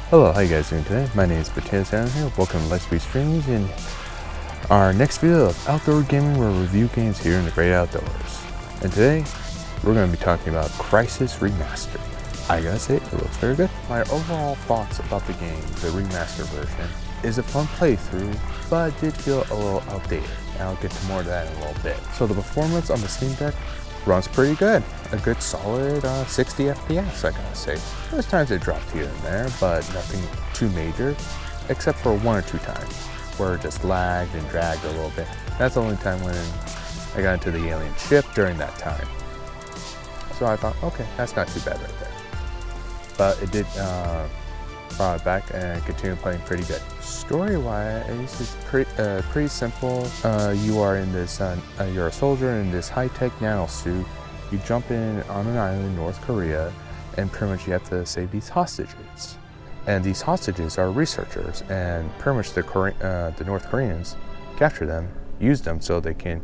Hello, how you guys doing today? My name is Potatoes Down here. Welcome to Lightspeed Streams in our next video of outdoor gaming where we review games here in the great outdoors. And today, we're going to be talking about Crysis Remastered. I gotta say, it looks very good. My overall thoughts about the game, the remastered version, is a fun playthrough, but it did feel a little outdated. And I'll get to more of that in a little bit. So the performance on the Steam Deck runs pretty good. A good solid 60 FPS, I gotta say. There's times it dropped here and there, but nothing too major, except for one or two times where it just lagged and dragged a little bit. That's the only time when I got into the alien ship during that time. So I thought, okay, that's not too bad right there. But it did brought it back and continued playing pretty good. Story-wise, it's pretty simple. You are in this, you're a soldier in this high-tech nanosuit. You jump in on an island in North Korea, and pretty much you have to save these hostages. And these hostages are researchers, and pretty much the North Koreans capture them, use them so they can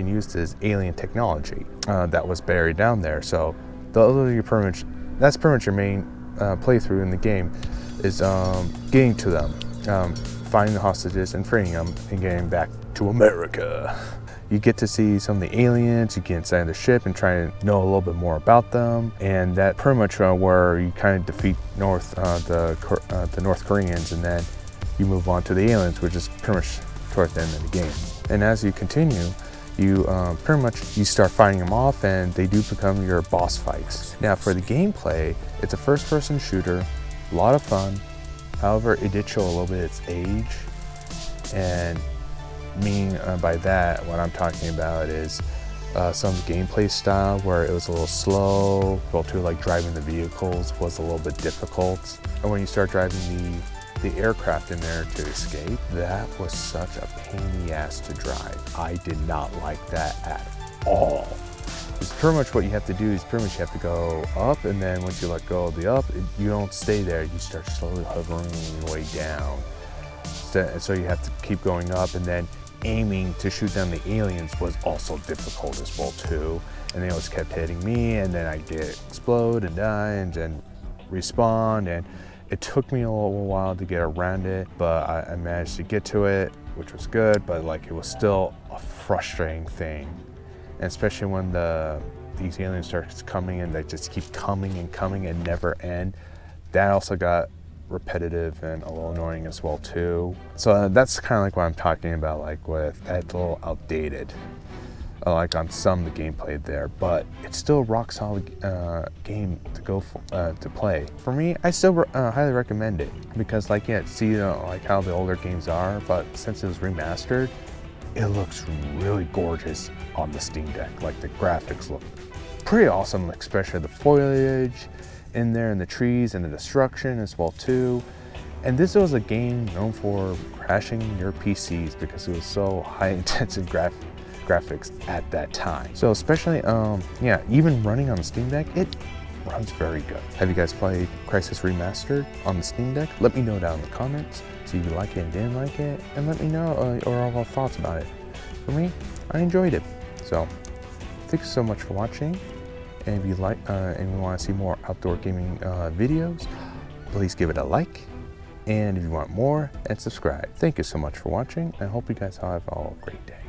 use this alien technology that was buried down there. So that's pretty much your main playthrough in the game is getting to them, finding the hostages and freeing them and getting back to America. You get to see some of the aliens, you get inside the ship and try to know a little bit more about them, and that pretty much where you kind of defeat the North Koreans, and then you move on to the aliens, which is pretty much towards the end of the game. And as you continue, you pretty much you start fighting them off, and they do become your boss fights. Now for the gameplay, it's a first-person shooter, a lot of fun. However, it did show a little bit its age, and meaning by that, what I'm talking about is some gameplay style where it was a little slow, like driving the vehicles was a little bit difficult. And when you start driving the aircraft in there to escape, that was such a pain in the ass to drive. I did not like that at all. It's pretty much what you have to do is pretty much you have to go up, and then once you let go of the up, you don't stay there. You start slowly hovering your way down. So you have to keep going up, and then aiming to shoot down the aliens was also difficult as well too. And they always kept hitting me, and then I did explode and die and then respawn, and it took me a little while to get around it, but I managed to get to it, which was good, but like it was still a frustrating thing. And especially when these aliens start coming and they just keep coming and never end. That also got repetitive and a little annoying as well too. So that's kind of like what I'm talking about, like with it's a little outdated, like on some of the gameplay there, but it's still a rock solid game to go for, to play. For me, I still highly recommend it because like see like how the older games are, but since it was remastered, it looks really gorgeous on the Steam Deck. Like the graphics look pretty awesome, especially the foliage in there and the trees and the destruction as well too. And this was a game known for crashing your PCs because it was so high intensive graphics at that time. So especially even running on the Steam Deck, it runs very good. Have you guys played Crysis Remastered on the Steam Deck? Let me know down in the comments. See if you like it and didn't like it, and let me know your thoughts about it. For me, I enjoyed it. So thank you so much for watching. And if you like and you want to see more outdoor gaming videos, please give it a like. And if you want more, and subscribe. Thank you so much for watching. I hope you guys have a great day.